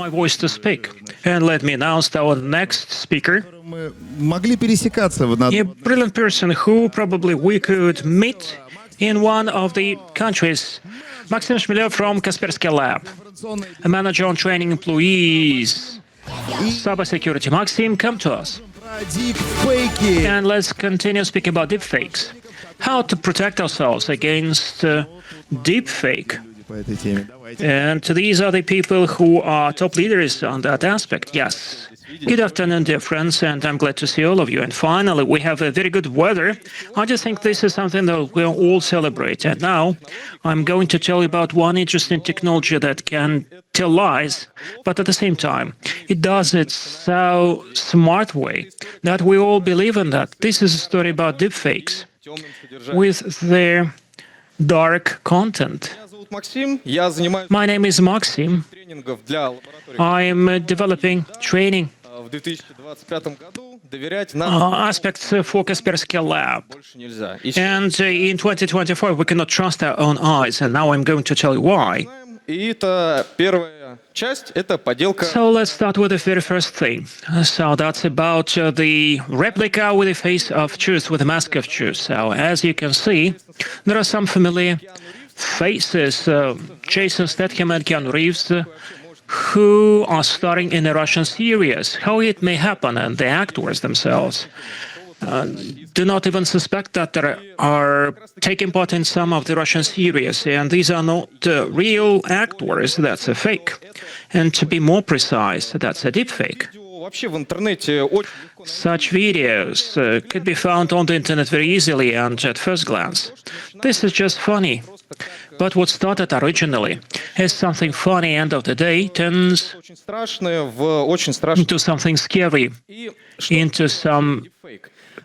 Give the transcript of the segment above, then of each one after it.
my voice to speak. And let me announce our next speaker, Мы могли пересекаться в a brilliant person who probably we could meet in one of the countries. Maxim Shmelev from Kaspersky Lab, a manager on training employees. Cybersecurity. Maxim, come to us. фейки. And let's continue speaking about deepfakes. How to protect ourselves against deepfake. По этой теме. Давайте. And these are the people who are top leaders on that aspect. Yes. Good afternoon, dear friends, and I'm glad to see all of you. And finally, we have a very good weather. I just think this is something that we'll all celebrate. And now, I'm going to tell you about one interesting technology that can tell lies, but at the same time, it does it so smart way that we all believe in that. This is a story about deepfakes with their dark content. My name is Maxim. I am developing training aspects for Kaspersky Lab. And in 2024, we cannot trust our own eyes. And now I'm going to tell you why. So let's start with the very first thing. So that's about the replica with the face of truth, with the mask of truth. So as you can see, there are some familiar faces, Jason Statham and Keanu Reeves, who are starring in a Russian series. How it may happen, and the actors themselves do not even suspect that they are taking part in some of the Russian series, and these are not real actors. That's a fake. And to be more precise, that's a deepfake. Such videos could be found on the internet very easily and at first glance. This is just funny. But what started originally as something funny, end of the day, turns into something scary, into some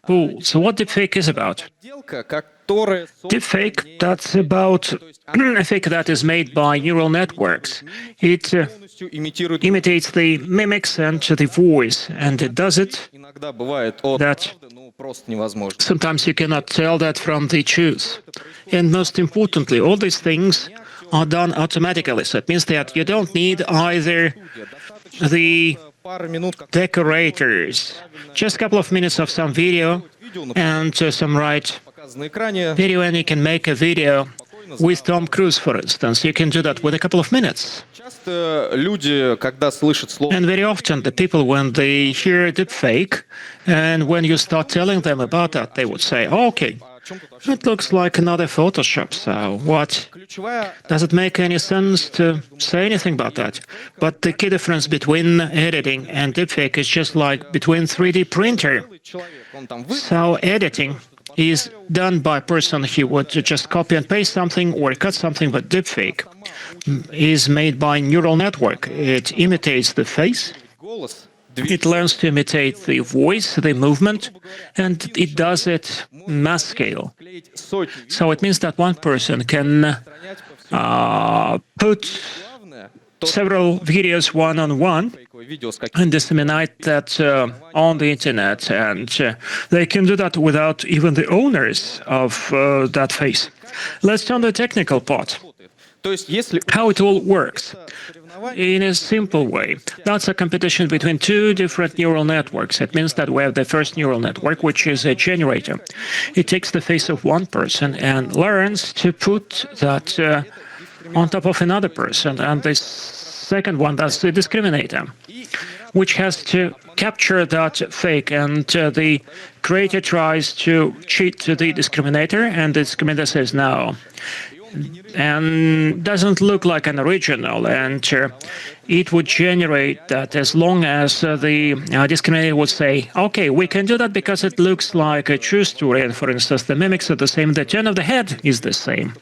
cool. So what deepfake is about? Deepfake, that's about a fake that is made by neural networks. It imitates the mimics and the voice, and it does it that sometimes you cannot tell that from the truth. And most importantly, all these things are done automatically. So it means that you don't need either the decorators, just a couple of minutes of some video and some right video, and you can make a video with Tom Cruise, for instance. You can do that with a couple of minutes. And very often the people, when they hear deepfake, and when you start telling them about that, they would say, oh, okay, it looks like another Photoshop, so what? Does it make any sense to say anything about that? But the key difference between editing and deepfake is just like between 3D printer. So editing is done by a person who would just copy and paste something or cut something, but deepfake is made by neural network. It imitates the face, it learns to imitate the voice, the movement, and it does it mass scale. So it means that one person can put several videos one-on-one and disseminate that on the internet, and they can do that without even the owners of that face. Let's turn to the technical part. How it all works. In a simple way, that's a competition between two different neural networks. It means that we have the first neural network, which is a generator. It takes the face of one person and learns to put that on top of another person. And the second one, that's the discriminator, which has to capture that fake. And the creator tries to cheat the discriminator, and the discriminator says no, and doesn't look like an original, and it would generate that as long as the discriminator would say, okay, we can do that because it looks like a true story, and for instance, the mimics are the same, the turn of the head is the same.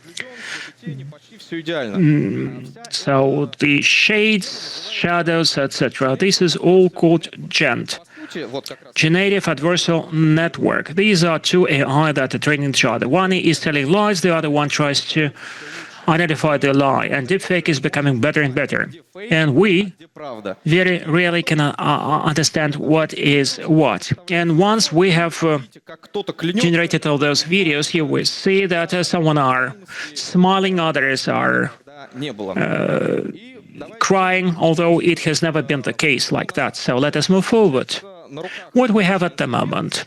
So the shades, shadows, etc., this is all called GENT. Generative Adversarial Network. These are two AI that are training each other. One is telling lies, the other one tries to identify the lie. And deepfake is becoming better and better. And we very rarely can understand what is what. And once we have generated all those videos, here we see that someone are smiling, others are crying, although it has never been the case like that. So let us move forward. What we have at the moment.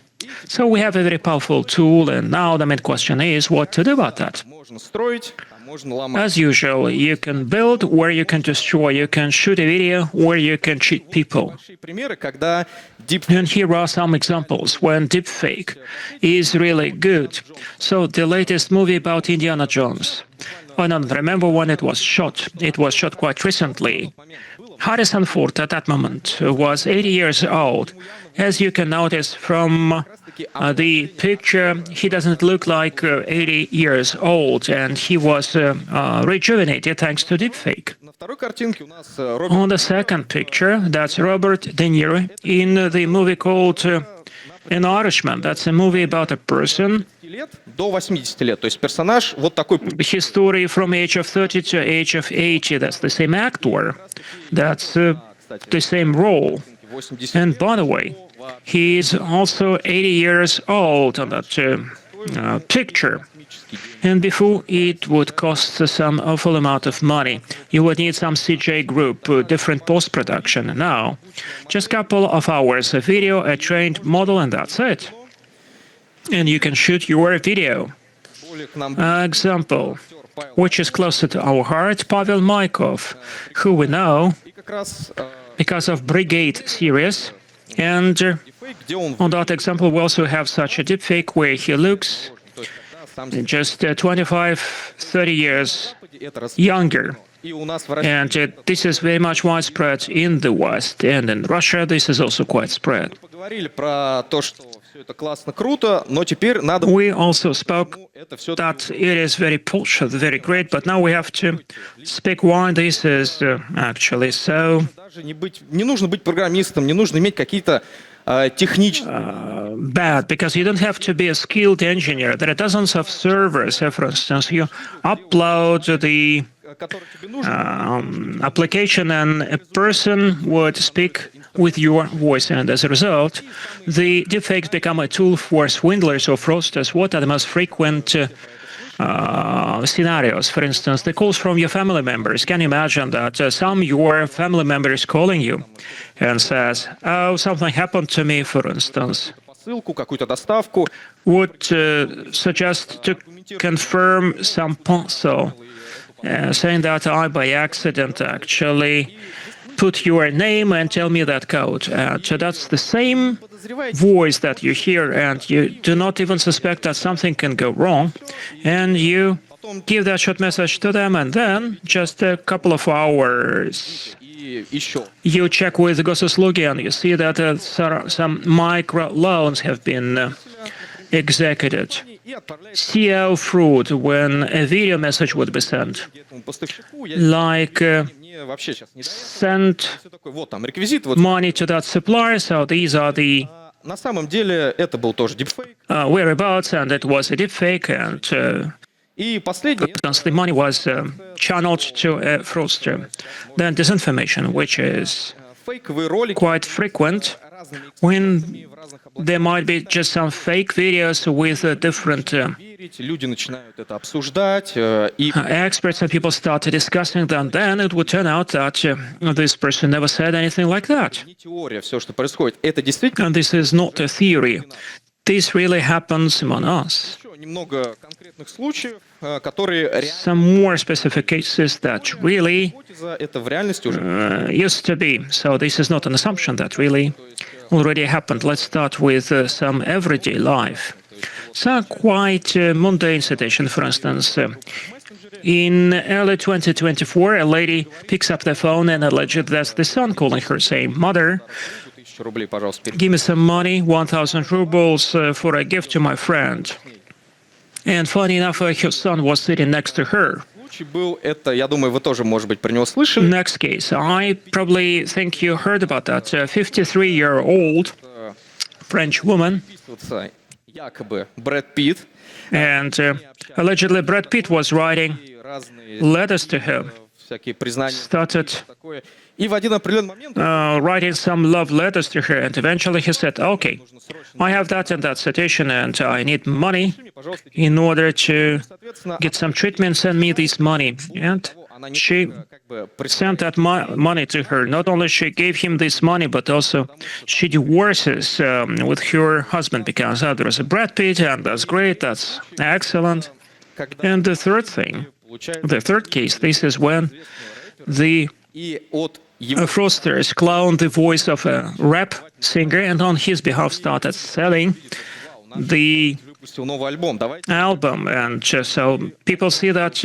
So we have a very powerful tool, and now the main question is what to do about that. As usual, you can build or you can destroy, you can shoot a video or you can cheat people. And here are some examples when deepfake is really good. So the latest movie about Indiana Jones. I don't remember when it was shot. It was shot quite recently. Harrison Ford at that moment was 80 years old. As you can notice from the picture, he doesn't look like 80 years old, and he was rejuvenated thanks to deepfake. On the second picture, that's Robert De Niro in the movie called An Irishman. That's a movie about a person. His story from age of 30 to age of 80. That's the same actor. That's the same role. And by the way, he is also 80 years old on that picture. And before, it would cost some awful amount of money. You would need some CJ group, different post-production. Now, just a couple of hours of video, a trained model, and that's it. And you can shoot your video. Example, which is closer to our heart, Pavel Maikov, who we know because of Brigade series. And on that example, we also have such a deepfake where he looks just 25, 30 years younger. And this is very much widespread in the West, and in Russia this is also quite spread. We also spoke that it is very posh, very great, but now we have to speak why this is actually so bad, because you don't have to be a skilled engineer. There are dozens of servers. For instance, you upload the application and a person would speak with your voice, and as a result, the deepfakes become a tool for swindlers or fraudsters. What are the most frequent scenarios? For instance, the calls from your family members. Can you imagine that your family member is calling you and says, "Oh, something happened to me," for instance, would suggest to confirm some parcel, saying that I by accident actually put your name and tell me that code. So that's the same voice that you hear, and you do not even suspect that something can go wrong, and you give that short message to them, and then just a couple of hours you check with Gosuslugi and you see that some micro loans have been executed. CO fraud, when a video message would be sent, like send money to that supplier. So these are the whereabouts, and it was a deepfake, and the money was channeled to a fraudster. Then disinformation, which is quite frequent, when there might be just some fake videos with different experts, and people started discussing them. Then it would turn out that this person never said anything like that. And this is not a theory. This really happens among us. Some more specific cases that really used to be. So this is not an assumption, that really already happened. Let's start with some everyday life. So quite mundane situation, for instance. In early 2024, a lady picks up the phone and alleges that's the son calling her, saying, "Mother, give me some money, 1,000 rubles for a gift to my friend." And funny enough, her son was sitting next to her. Next case, I probably think you heard about that. A 53-year-old French woman, and allegedly Brad Pitt was writing letters to her, started writing some love letters to her, and eventually he said, "Okay, I have that and that situation, and I need money in order to get some treatment. Send me this money." And she sent that money to her. Not only she gave him this money, but also she divorces with her husband because there is a Brad Pitt, and that's great, that's excellent. And the third thing, the third case, this is when the fraudsters cloned the voice of a rap singer and on his behalf started selling the album. And so people see that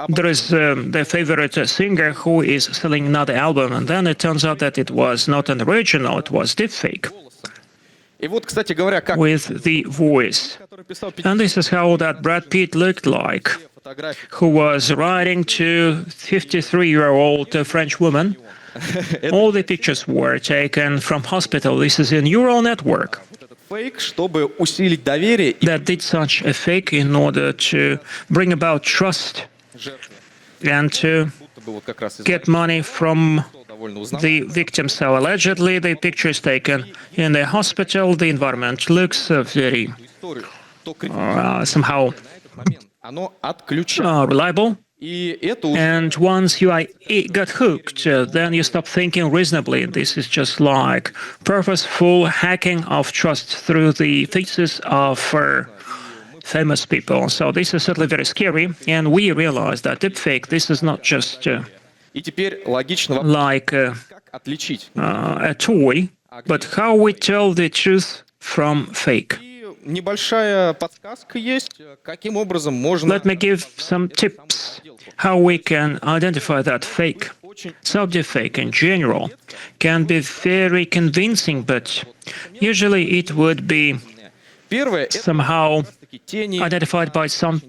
there is their favorite singer who is selling another album, and then it turns out that it was not an original, it was deepfake with the voice. And this is how that Brad Pitt looked like, who was writing to 53-year-old French woman. All the pictures were taken from hospital. This is a neural network that did such a fake in order to bring about trust and to get money from the victim. So allegedly the picture is taken in the hospital. The environment looks very somehow reliable. And once you got hooked, then you stop thinking reasonably. This is just like purposeful hacking of trust through the faces of famous people. So this is certainly very scary. And we realize that deepfake, this is not just like a toy, but how we tell the truth from fake. Let me give some tips how we can identify that fake. So deepfake in general can be very convincing, but usually it would be somehow identified by some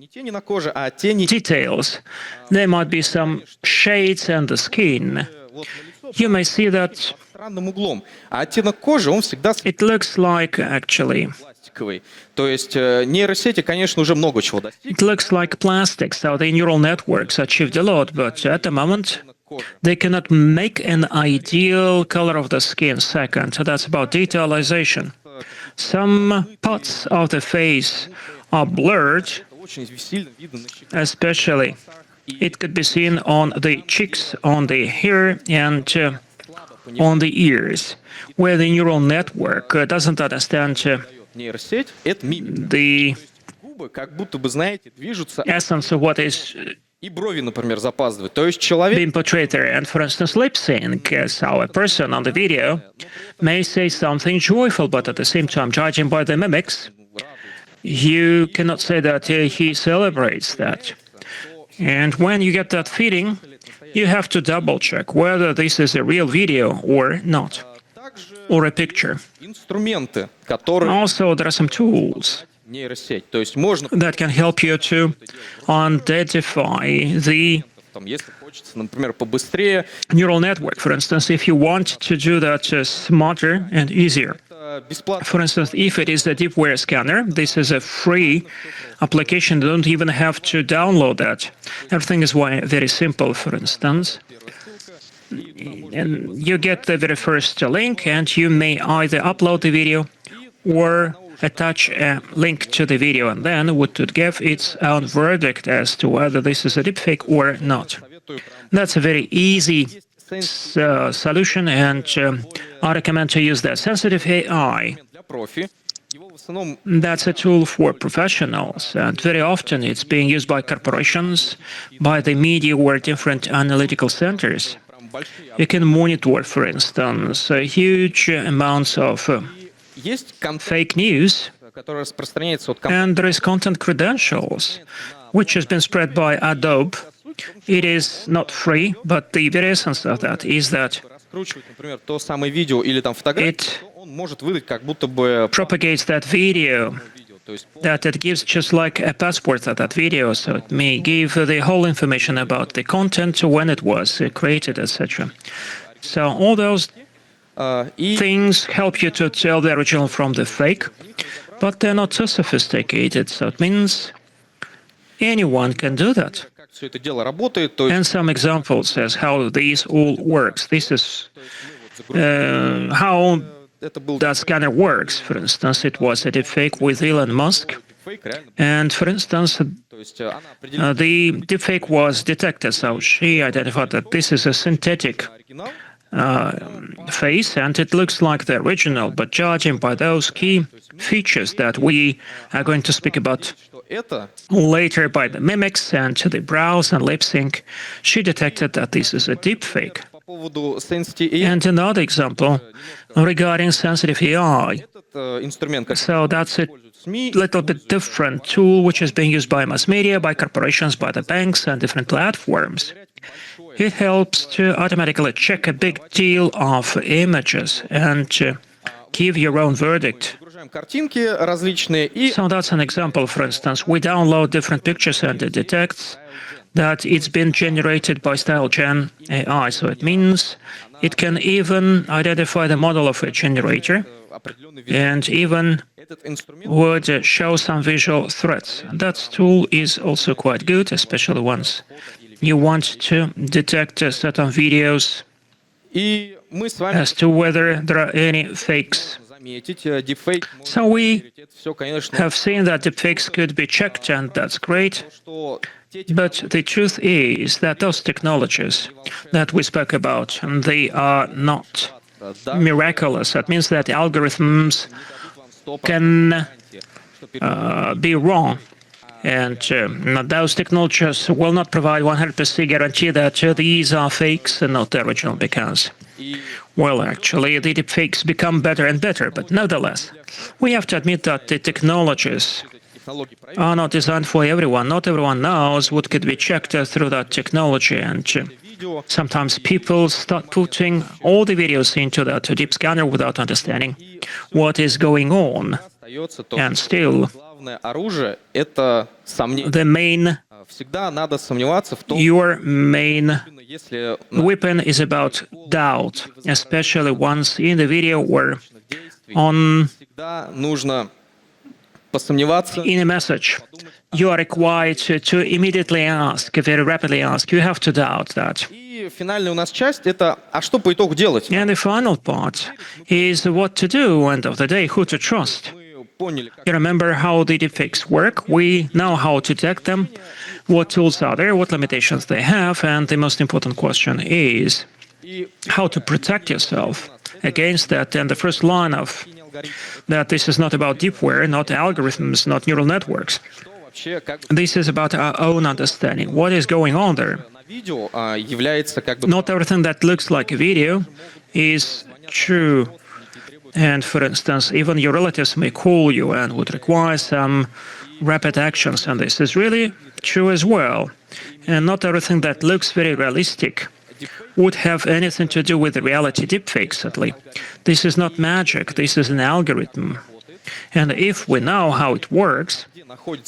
details. There might be some shades on the skin. You may see that it looks like actually it looks like plastic, so the neural networks achieved a lot, but at the moment they cannot make an ideal color of the skin second. So that's about detailing. Some parts of the face are blurred, especially it could be seen on the cheeks, on the hair, and on the ears, where the neural network doesn't understand the essence of what is being portrayed there. And for instance, lip sync, so a person on the video may say something joyful, but at the same time, judging by the mimics, you cannot say that he celebrates that. And when you get that feeling, you have to double check whether this is a real video or not, or a picture. Also, there are some tools that can help you to identify the neural network. For instance, if you want to do that smarter and easier. For instance, if it is a deepware scanner, this is a free application. You don't even have to download that. Everything is very simple, for instance. And you get the very first link, and you may either upload the video or attach a link to the video, and then it would give its own verdict as to whether this is a deepfake or not. That's a very easy solution, and I recommend to use that. Sensitive AI. That's a tool for professionals, and very often it's being used by corporations, by the media or different analytical centers. You can monitor, for instance, huge amounts of fake news, and there is content credentials, which has been spread by Adobe. It is not free, but the very essence of that is that it propagates that video, that it gives just like a passport of that video, so it may give the whole information about the content, when it was created, etc. So all those things help you to tell the original from the fake, but they're not so sophisticated, so it means anyone can do that. And some examples as how this all works. This is how that scanner works. For instance, it was a deepfake with Elon Musk. And for instance, the deepfake was detected, so she identified that this is a synthetic face and it looks like the original, but judging by those key features that we are going to speak about later, by the mimics and the brows and lip sync, she detected that this is a deepfake. And another example regarding sensitive AI. So that's a little bit different tool which is being used by mass media, by corporations, by the banks and different platforms. It helps to automatically check a big deal of images and give your own verdict. So that's an example. For instance, we download different pictures and it detects that it's been generated by StyleGen AI. So it means it can even identify the model of a generator and even would show some visual threats. That tool is also quite good, especially once you want to detect certain videos as to whether there are any fakes. So we have seen that deepfakes could be checked, and that's great. But the truth is that those technologies that we spoke about, they are not miraculous. That means that algorithms can be wrong. And those technologies will not provide 100% guarantee that these are fakes and not the original, because, well, actually, the deepfakes become better and better. But nevertheless, we have to admit that the technologies are not designed for everyone. Not everyone knows what could be checked through that technology. And sometimes people start putting all the videos into that deep scanner without understanding what is going on. And still, your main weapon is about doubt, especially once in the video or in a message. You are required to immediately ask, very rapidly ask. You have to doubt that. And the final part is what to do, end of the day, who to trust. You remember how the deepfakes work. We know how to detect them, what tools are there, what limitations they have, and the most important question is how to protect yourself against that. And the first line of that, this is not about deepware, not algorithms, not neural networks. This is about our own understanding. What is going on there? Not everything that looks like a video is true. And for instance, even your relatives may call you and would require some rapid actions. And this is really true as well. And not everything that looks very realistic would have anything to do with the reality. Deepfake, sadly. This is not magic. This is an algorithm. And if we know how it works,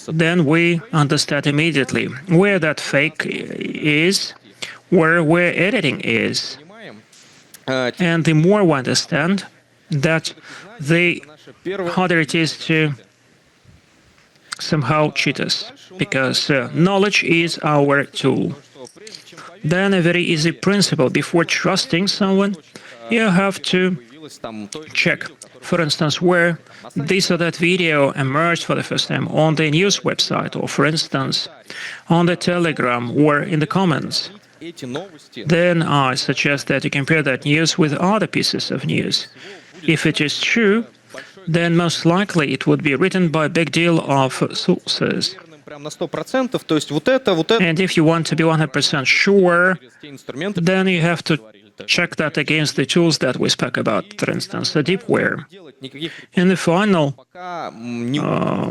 then we understand immediately where that fake is, where editing is. And the more we understand, that the harder it is to somehow cheat us, because knowledge is our tool. Then a very easy principle: before trusting someone, you have to check, for instance, where this or that video emerged for the first time on the news website, or for instance, on the Telegram or in the comments. Then I suggest that you compare that news with other pieces of news. If it is true, then most likely it would be written by a big deal of sources. And if you want to be 100% sure, then you have to check that against the tools that we spoke about, for instance, the deepware. And the final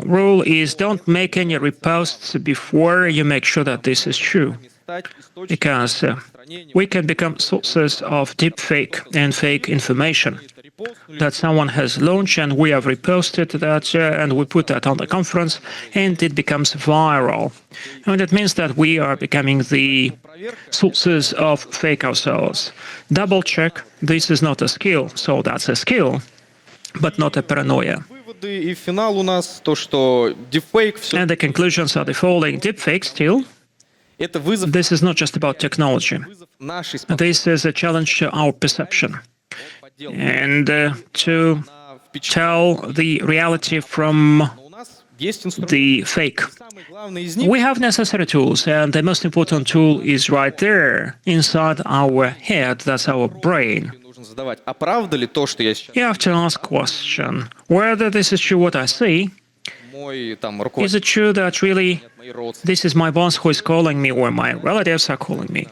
rule is don't make any reposts before you make sure that this is true, because we can become sources of deepfake and fake information that someone has launched, and we have reposted that, and we put that on the conference, and it becomes viral. And it means that we are becoming the sources of fake ourselves. Double check. This is not a skill, so that's a skill, but not a paranoia. And the conclusions are the following: deepfake still. This is not just about technology. This is a challenge to our perception. And to tell the reality from Есть инструменты. the fake. Самый главный из них We have necessary tools, and the most important tool is right there, inside our head. That's our brain. нужно задавать. А правда ли то, что я сейчас You have to ask question whether this is true what I see. мой там Is руководитель, it true that really мои родственники? this is my boss who is calling me or my relatives are calling me?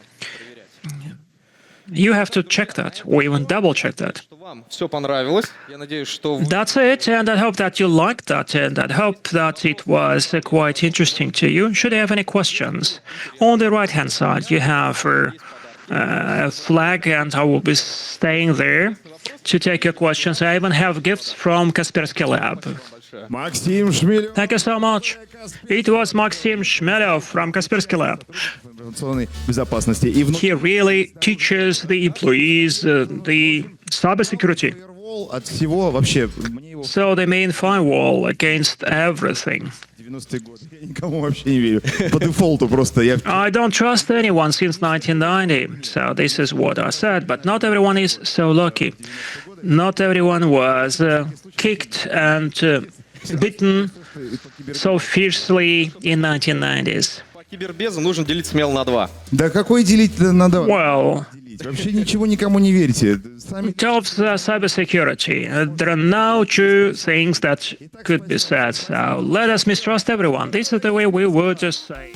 You have to check that or even double check that. Что вам все понравилось. Я надеюсь, что вы That's it, and I hope that you liked that, and I hope that it was quite interesting to you. Should you have any questions? On the right-hand side, you have a flag, and I will be staying there to take your questions. I even have gifts from Kaspersky Lab. Максим Шмелев. Thank you so much. It was Maxim Shmelov from Kaspersky Lab. Информационной безопасности. И He really teaches the employees the cybersecurity. Firewall от всего вообще. Мне его в So the main firewall against everything. 90-е годы. Я никому вообще не верю. По дефолту просто. Я I don't trust anyone since 1990. So this is what I said, but not everyone is so lucky. Not everyone was kicked and beaten so fiercely in 1990s. по кибербезу нужно делить смело на два. Да какой делить надо? Well, Делить? Вообще ничего никому не верьте. Сами in terms of cybersecurity, there are no true things that could be said. So let us mistrust everyone. This is the way we would just say.